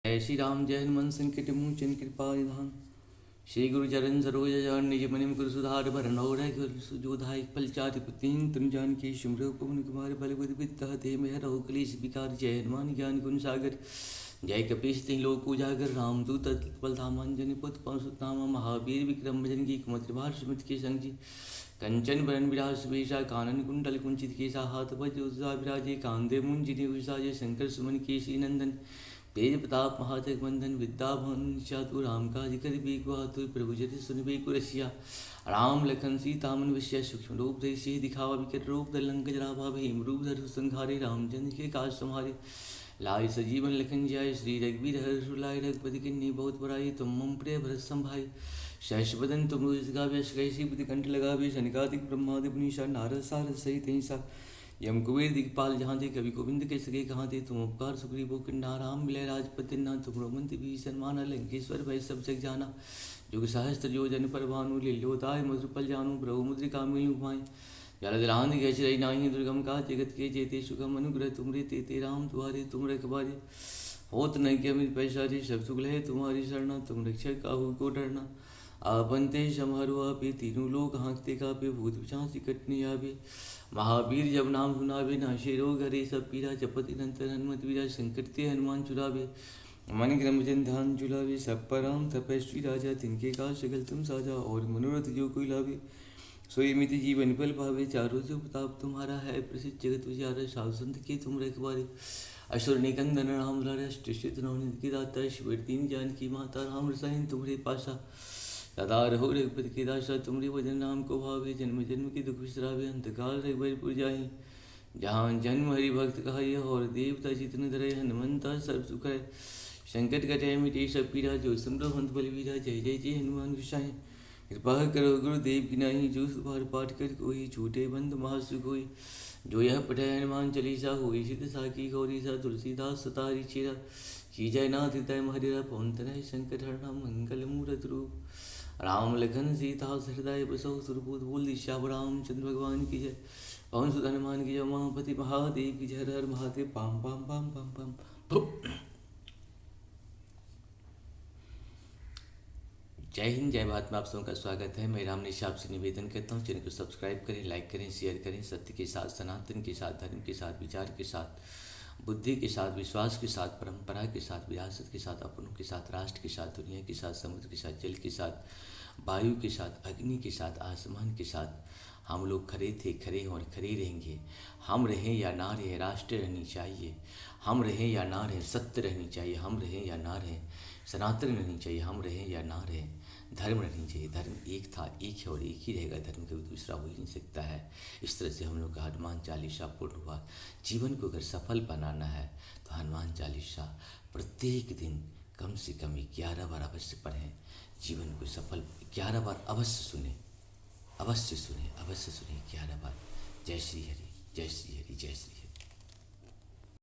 जय श्री राम जय हनुमान संकट मोचन कृपा निधान। श्री गुरु चरण सरोज निज मनि गुरु सुधार भरण जोधाय फलचारि पुतीन तुम जानकी सुमरो पवन कुमार बल बुद्धि विद्या दे मेहर कलेश विकार। जय हनुमान ज्ञान गुण सागर जय कपीश तिह लोक उजागर। रामदूत बल धामान जनि पुत पवन सुत नामा। महावीर विक्रम भजन की कुमति भार सुमित के संग जी। कंचन बरन विराज सुबेशा कानन कुंडल कुंचित केसा। हाथ वज्र विराजे कांदे मुंजिनि विसाजे। शंकर सुमन केसी नंदन तेज प्रताप महाजगवंदन। विद्या भवन चातु राम काज कर बेकुआतुर। प्रभु जति सुनबे कुरसिया राम लखन सीता मन विषय। सूक्ष्म रूप धरि सिंह दिखावा विकट रूप धरि लंक जरावा। भीम रूप धरि संहारे रामचंद्र के काज संहारे। लाय सजीवन लखन जाय श्री रघुवीर हर्ष लाय। रघुपति किन्नी बहुत बड़ाई तुम मम प्रिय भरत संभाई। सहस बदन तुम गावे कैसी बुद्धि कंठ लगावे। सनकादिक ब्रह्मादि मुनीषा नारद सारद सहित हिंसा। यम कुबेर दिखपाल जहाँ थे कवि गोविंद के सगे कहाँ थे। तुम उपकार सुग्रीवो किन्ना राम मिलय राजपति ना। तुम रोमंत भी सन्माना लंकेश्वर भय सब जग जाना। जुग सहस्त्र जो जन पर भानु लील्योताय मधुपल जानु। प्रभु मुद्रिका मिलु भाई जल दिलांध गए रही नाही। दुर्गम का जगत के जेते सुगम अनुग्रह तुमरे तेते। राम तुम्हारे तुम रखबारे होत न क्या मिल पैसारे। सब सुख है तुम्हारी शरणा तुम रक्षक काहू को डरना। आपनते समहरो आपे तीनों लोग हाँकते कापे। भूत पिशाच सिकट नहीं आवे। महावीर जब नाम सुनावे नाशे रोग हरे सब पीरा। जपति नंतर हनुमत वीरा संकट ते हनुमान चुरावे। मन क्रम जन ध्यान झुलावे। सब पर राम तपस्वी राजा तिनके का सगल तुम साजा। और मनोरथ जो कोई लावे सोई मिति जीवन फल पावे। चारों जो प्रताप तुम्हारा है प्रसिद्ध जगत विचारा। साधु संत के तुम रखवारे असुर निकंदन राम दुलारे। अष्ट नवनिधि की दाता शिवर दीन जानकी माता। राम रसायन तुम्हारे पासा सदा रहो रघुपति के दासा। तुमरे भजन नाम को भावे जन्म जन्म के दुख बिसरावे। अंतकाल रघुबरपुर जाहि जहाँ जन्म हरि भक्त कहाय। और देवता चितन धरे हनुमंता सर्व सुख है। संकट कटे मिटे सब पीरा। जो सुमरो हंत बलवीरा जय जय जय हनुमान गोसाई। कृपा करो गुरुदेव की नाही। जो सुभार पाठ कर कोई छूटे बंद महासुख होई। जो यह पढ़े हनुमान चालीसा होई सिद्ध साकी गौरी सा। तुलसीदास सतारी चेरा की जय नाथ हृदय महरिरा। पवन तनय संकट हरणा मंगल मूरत रूप। राम लखन सीता हृदय बसो सुरभूत बोल दिशा। रामचंद्र भगवान की जय। पवन सुत हनुमान की जय। महापति महादेव की जय। हर हर महादेव। पाम पाम पाम पाम पाम। जय हिंद जय भारत में आप सबका स्वागत है। मैं रामनिश आपसे निवेदन करता हूँ चैनल को सब्सक्राइब करें, लाइक करें, शेयर करें। सत्य के साथ, सनातन के साथ, धर्म के साथ, विचार के साथ, बुद्धि के साथ, विश्वास के साथ, परंपरा के साथ, विरासत के साथ, अपनों के साथ, राष्ट्र के साथ, दुनिया के साथ, समुद्र के साथ, जल के साथ, वायु के साथ, अग्नि के साथ, आसमान के साथ हम लोग खड़े थे, खड़े और खड़े रहेंगे। हम रहें या ना रहें राष्ट्र रहनी चाहिए। हम रहें या ना रहें सत्य रहनी चाहिए। हम रहें या ना रहें सनातन रहनी चाहिए। हम रहें या ना रहें धर्म रहनी चाहिए। धर्म एक था, एक है और एक ही रहेगा। धर्म कभी दूसरा हो ही नहीं सकता है। इस तरह से हम लोग का हनुमान चालीसा पूर्ण हुआ। जीवन को अगर सफल बनाना है तो हनुमान चालीसा प्रत्येक दिन कम से कम 11 बार अवश्य पढ़ें। जीवन को सफल 11 बार अवश्य सुने, अवश्य सुने, अवश्य सुने 11 बार। जय श्री हरि, जय श्री हरि, जय श्री हरि।